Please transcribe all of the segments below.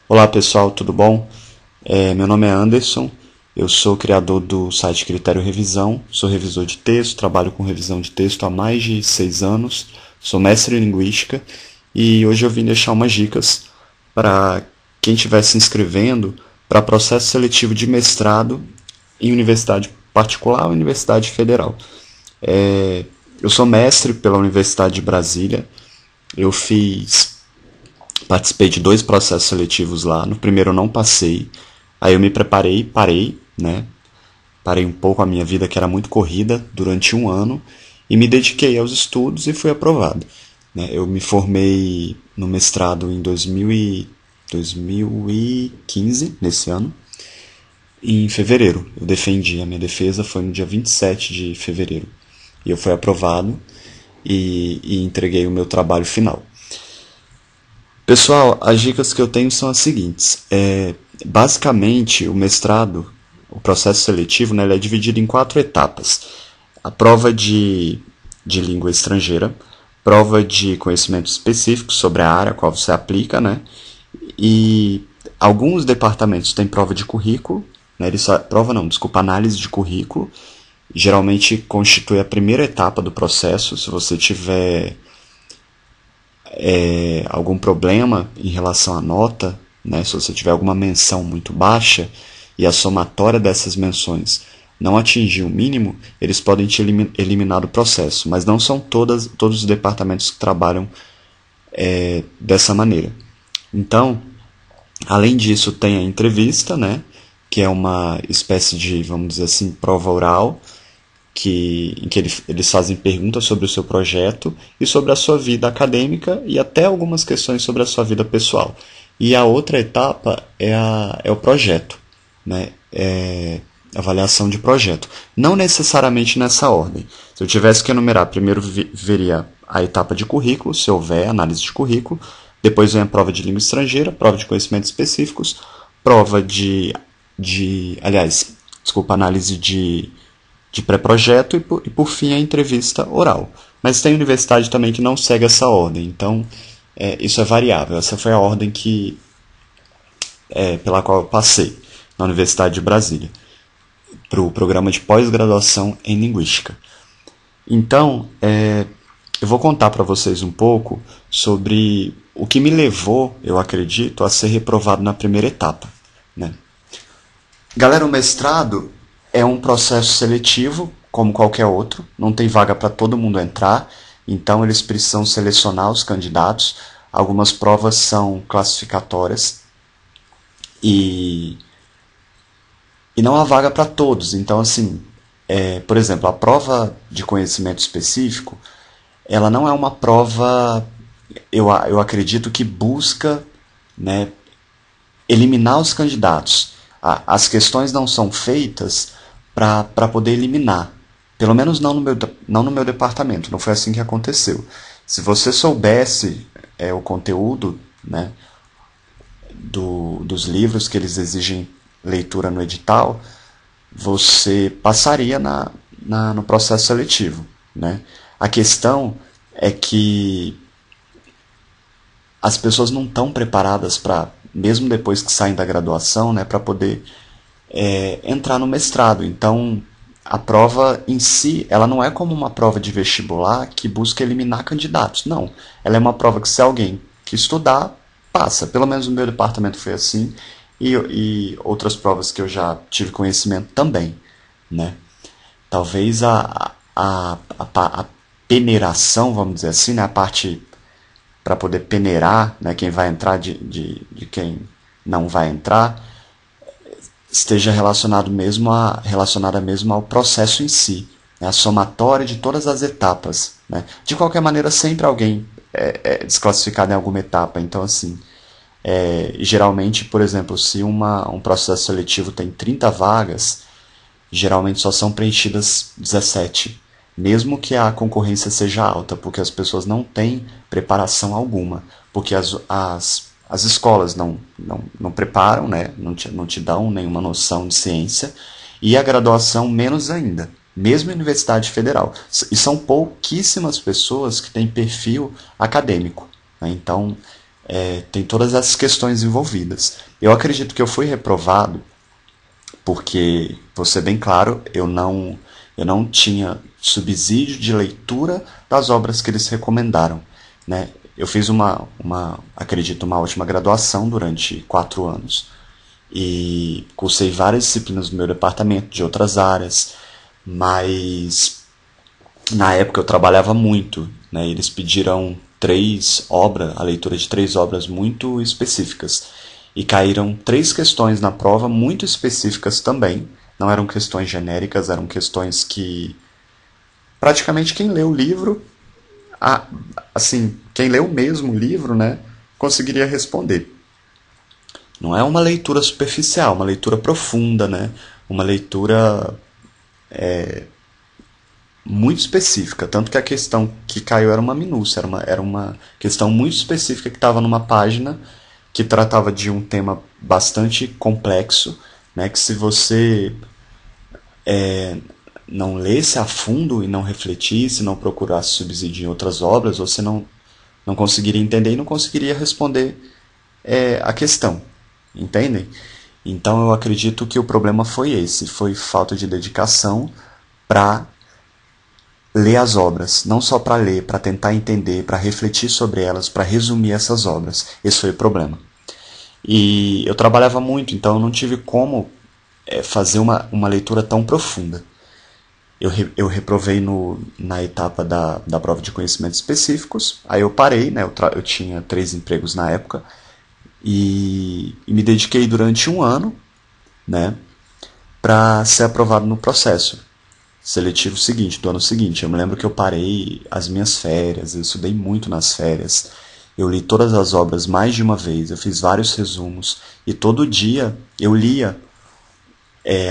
Olá pessoal, tudo bom? Meu nome é Anderson, eu sou criador do site Critério Revisão, sou revisor de texto, trabalho com revisão de texto há mais de 6 anos, sou mestre em linguística e hoje eu vim deixar umas dicas para quem estiver se inscrevendo para processo seletivo de mestrado em universidade particular ou universidade federal. Eu sou mestre pela Universidade de Brasília, eu participei de 2 processos seletivos lá. No primeiro eu não passei. Aí eu me preparei, parei, né? Parei um pouco a minha vida, que era muito corrida, durante um ano. E me dediquei aos estudos e fui aprovado, né? Eu me formei no mestrado em 2015, nesse ano. Em fevereiro, eu defendi. A minha defesa foi no dia 27 de fevereiro. E eu fui aprovado e entreguei o meu trabalho final. Pessoal, as dicas que eu tenho são as seguintes. Basicamente, o mestrado, o processo seletivo, né, ele é dividido em 4 etapas. A prova de língua estrangeira, prova de conhecimentos específicos sobre a área a qual você aplica, né, e alguns departamentos têm prova de currículo, né, análise de currículo. Geralmente constitui a primeira etapa do processo. Se você tiver algum problema em relação à nota, né, se você tiver alguma menção muito baixa e a somatória dessas menções não atingir o mínimo, eles podem te eliminar do processo, mas não são todos os departamentos que trabalham dessa maneira. Então, além disso, tem a entrevista, né, que é uma espécie de, vamos dizer assim, prova oral, em que eles fazem perguntas sobre o seu projeto e sobre a sua vida acadêmica e até algumas questões sobre a sua vida pessoal. E a outra etapa é o projeto, né? Avaliação de projeto. Não necessariamente nessa ordem. Se eu tivesse que enumerar, primeiro veria a etapa de currículo, se houver análise de currículo, depois vem a prova de língua estrangeira, prova de conhecimentos específicos, prova análise de pré-projeto e por fim a entrevista oral. Mas tem universidade também que não segue essa ordem, então isso é variável. Essa foi a ordem pela qual eu passei na Universidade de Brasília, para o programa de pós-graduação em Linguística. Então, eu vou contar para vocês um pouco sobre o que me levou, eu acredito, a ser reprovado na primeira etapa, né? Galera, o mestrado é um processo seletivo, como qualquer outro, não tem vaga para todo mundo entrar, então eles precisam selecionar os candidatos. Algumas provas são classificatórias e não há vaga para todos. Então, assim, por exemplo, a prova de conhecimento específico, ela não é uma prova, eu acredito que busca, né, eliminar os candidatos. As questões não são feitas para poder eliminar. Pelo menos não no meu departamento. Não foi assim que aconteceu. Se você soubesse o conteúdo, né, dos livros que eles exigem leitura no edital, você passaria no processo seletivo, né? A questão é que as pessoas não estão preparadas para, mesmo depois que saem da graduação, né, para poder entrar no mestrado. Então, a prova em si, ela não é como uma prova de vestibular que busca eliminar candidatos. Não. Ela é uma prova que, se alguém que estudar, passa. Pelo menos no meu departamento foi assim. E outras provas que eu já tive conhecimento também, né? Talvez a peneiração, vamos dizer assim, né, a parte para poder peneirar, né, quem vai entrar de quem não vai entrar, esteja relacionada mesmo ao processo em si, né, a somatória de todas as etapas, né. De qualquer maneira, sempre alguém é desclassificado em alguma etapa. Então, assim, geralmente, por exemplo, se um processo seletivo tem 30 vagas, geralmente só são preenchidas 17, mesmo que a concorrência seja alta, porque as pessoas não têm preparação alguma, porque as escolas não preparam, né? Não te dão nenhuma noção de ciência, e a graduação menos ainda, mesmo a Universidade Federal. E são pouquíssimas pessoas que têm perfil acadêmico, né? Então, tem todas essas questões envolvidas. Eu acredito que eu fui reprovado porque, vou ser bem claro, eu não tinha subsídio de leitura das obras que eles recomendaram, né? Eu fiz acredito, uma ótima graduação durante 4 anos e cursei várias disciplinas do meu departamento, de outras áreas, mas na época eu trabalhava muito, né? Eles pediram a leitura de 3 obras muito específicas. E caíram 3 questões na prova muito específicas também. Não eram questões genéricas, eram questões que praticamente quem lê o livro, assim, quem lê o mesmo livro, né, conseguiria responder. Não é uma leitura superficial, uma leitura profunda, né? Uma leitura muito específica, tanto que a questão que caiu era uma minúcia, era uma questão muito específica que estava numa página que tratava de um tema bastante complexo, né, que se você não lesse a fundo e não refletisse, não procurasse subsídio em outras obras, você não conseguiria entender e não conseguiria responder a questão, entendem? Então eu acredito que o problema foi esse, foi falta de dedicação para ler as obras, não só para ler, para tentar entender, para refletir sobre elas, para resumir essas obras. Esse foi o problema. E eu trabalhava muito, então eu não tive como fazer uma leitura tão profunda. Eu reprovei na etapa da prova de conhecimentos específicos, aí eu parei, né, eu tinha 3 empregos na época, e me dediquei durante 1 ano, né, para ser aprovado no processo seletivo seguinte, do ano seguinte. Eu me lembro que eu parei as minhas férias, eu estudei muito nas férias, eu li todas as obras mais de uma vez, eu fiz vários resumos, e todo dia eu lia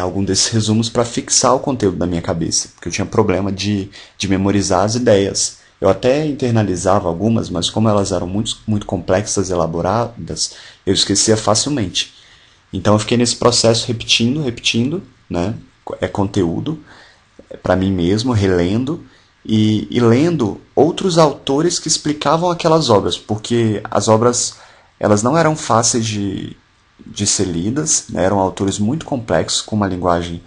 algum desses resumos para fixar o conteúdo da minha cabeça, porque eu tinha problema de memorizar as ideias. Eu até internalizava algumas, mas como elas eram muito complexas e elaboradas, eu esquecia facilmente. Então eu fiquei nesse processo repetindo, né, conteúdo, para mim mesmo, relendo e lendo outros autores que explicavam aquelas obras, porque as obras elas não eram fáceis de ser lidas, né? Eram autores muito complexos, com uma linguagem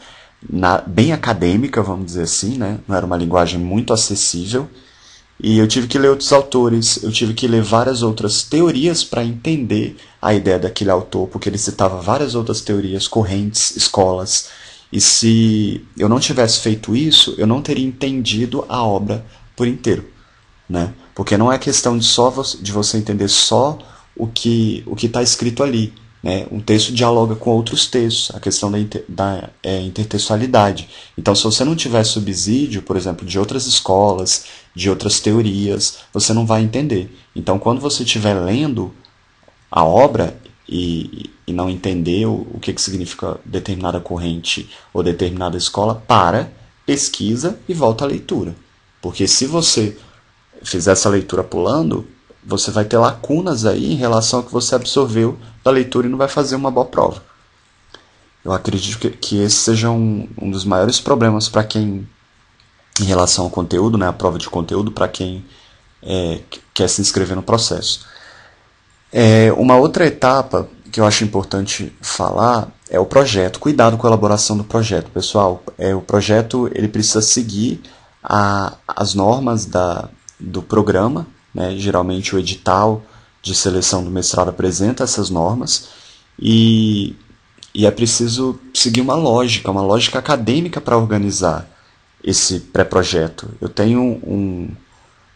bem acadêmica, vamos dizer assim, né? Não era uma linguagem muito acessível, e eu tive que ler outros autores, eu tive que ler várias outras teorias para entender a ideia daquele autor, porque ele citava várias outras teorias, correntes, escolas. E se eu não tivesse feito isso, eu não teria entendido a obra por inteiro, né? Porque não é questão de você entender só o que está escrito ali, né? Um texto dialoga com outros textos, a questão da intertextualidade. Então, se você não tiver subsídio, por exemplo, de outras escolas, de outras teorias, você não vai entender. Então, quando você estiver lendo a obra e não entender o que significa determinada corrente ou determinada escola, pesquisa e volta à leitura. Porque se você fizer essa leitura pulando, você vai ter lacunas aí em relação ao que você absorveu da leitura e não vai fazer uma boa prova. Eu acredito que esse seja um dos maiores problemas para quem, em relação ao conteúdo, né, a prova de conteúdo, para quem quer se inscrever no processo. Uma outra etapa que eu acho importante falar é o projeto. Cuidado com a elaboração do projeto, pessoal. O projeto ele precisa seguir as normas do programa, né? Geralmente o edital de seleção do mestrado apresenta essas normas e é preciso seguir uma lógica acadêmica para organizar esse pré-projeto. Eu tenho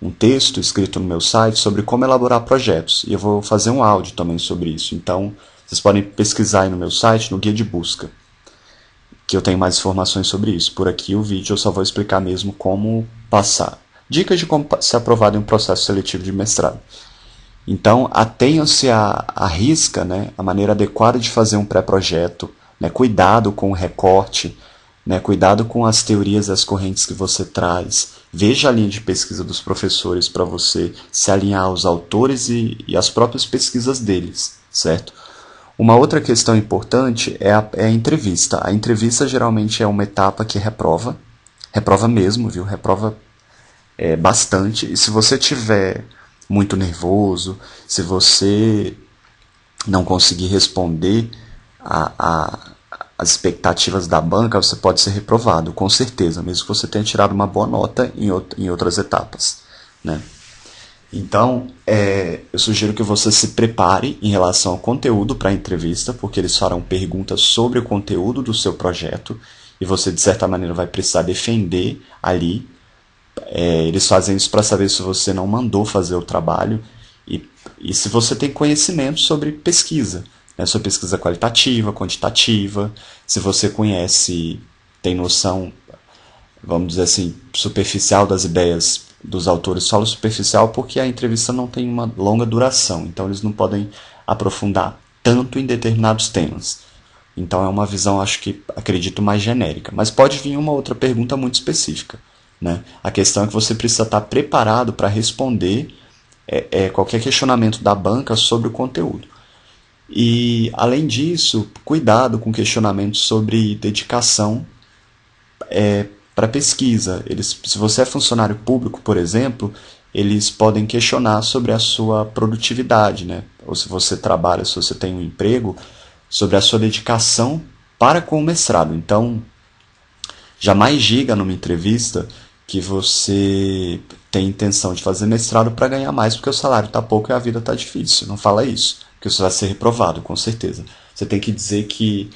um texto escrito no meu site sobre como elaborar projetos. E eu vou fazer um áudio também sobre isso. Então, vocês podem pesquisar aí no meu site, no guia de busca, que eu tenho mais informações sobre isso. Por aqui o vídeo eu só vou explicar mesmo como passar. Dicas de como ser aprovado em um processo seletivo de mestrado. Então, atenham-se à risca, né, a maneira adequada de fazer um pré-projeto, né, cuidado com o recorte, né, cuidado com as teorias e as correntes que você traz. Veja a linha de pesquisa dos professores para você se alinhar aos autores e às próprias pesquisas deles, certo? Uma outra questão importante é a entrevista. A entrevista geralmente é uma etapa que reprova mesmo, viu? Reprova bastante. E se você tiver muito nervoso, se você não conseguir responder as expectativas da banca, você pode ser reprovado, com certeza, mesmo que você tenha tirado uma boa nota em outras etapas, né? Então, eu sugiro que você se prepare em relação ao conteúdo para a entrevista, porque eles farão perguntas sobre o conteúdo do seu projeto e você, de certa maneira, vai precisar defender ali. Eles fazem isso para saber se você não mandou fazer o trabalho e se você tem conhecimento sobre pesquisa, né, sobre pesquisa qualitativa, quantitativa, se você conhece, tem noção, vamos dizer assim, superficial das ideias dos autores. Falo superficial porque a entrevista não tem uma longa duração, então eles não podem aprofundar tanto em determinados temas. Então é uma visão, acredito, mais genérica. Mas pode vir uma outra pergunta muito específica, né? A questão é que você precisa estar preparado para responder qualquer questionamento da banca sobre o conteúdo. E, além disso, cuidado com questionamentos sobre dedicação para pesquisa. Se você é funcionário público, por exemplo, eles podem questionar sobre a sua produtividade, né? Ou se você trabalha, se você tem um emprego, sobre a sua dedicação para com o mestrado. Então, jamais diga numa entrevista que você tem intenção de fazer mestrado para ganhar mais porque o salário está pouco e a vida está difícil. Não fala isso, porque você vai ser reprovado, com certeza. Você tem que dizer que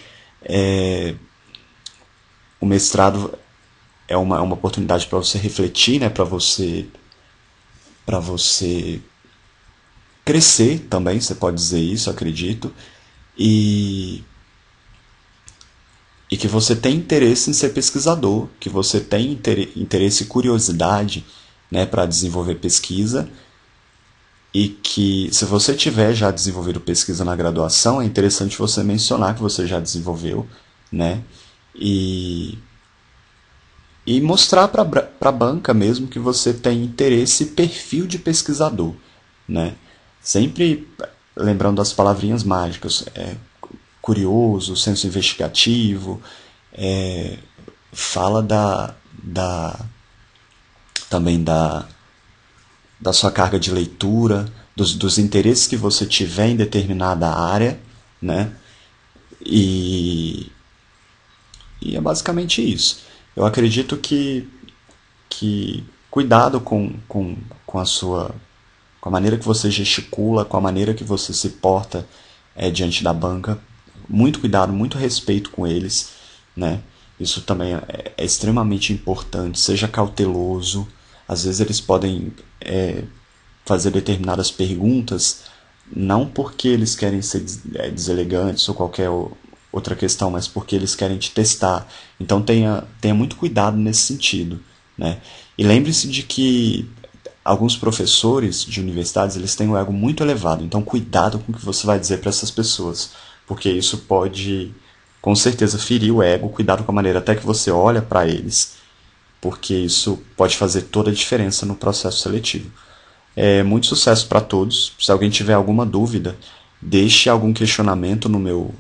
o mestrado é uma oportunidade para você refletir, né, para você crescer também, você pode dizer isso, acredito, e que você tem interesse em ser pesquisador, que você tem interesse e curiosidade, né, para desenvolver pesquisa, e que se você tiver já desenvolvido pesquisa na graduação, é interessante você mencionar que você já desenvolveu, né, e mostrar para a banca mesmo que você tem interesse e perfil de pesquisador, né? Sempre lembrando das palavrinhas mágicas, curioso, senso investigativo, fala também da sua carga de leitura, dos interesses que você tiver em determinada área, né? E é basicamente isso. Eu acredito que cuidado com a maneira que você gesticula, com a maneira que você se porta diante da banca. Muito cuidado, muito respeito com eles, né? Isso também é extremamente importante. Seja cauteloso. Às vezes eles podem fazer determinadas perguntas, não porque eles querem ser deselegantes ou qualquer outra questão, mas porque eles querem te testar. Então tenha muito cuidado nesse sentido, né? E lembre-se de que alguns professores de universidades, eles têm um ego muito elevado. Então cuidado com o que você vai dizer para essas pessoas, porque isso pode, com certeza, ferir o ego. Cuidado com a maneira até que você olha para eles, porque isso pode fazer toda a diferença no processo seletivo. Muito sucesso para todos. Se alguém tiver alguma dúvida, deixe algum questionamento no meu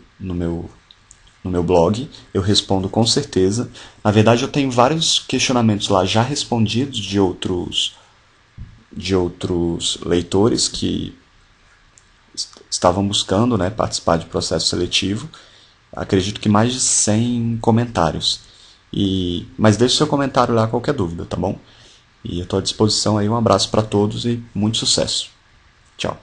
blog, eu respondo com certeza. Na verdade, eu tenho vários questionamentos lá já respondidos de outros leitores que estavam buscando, né, participar de processo seletivo. Acredito que mais de 100 comentários. Mas deixe seu comentário lá, qualquer dúvida, tá bom? E eu estou à disposição aí. Um abraço para todos e muito sucesso. Tchau.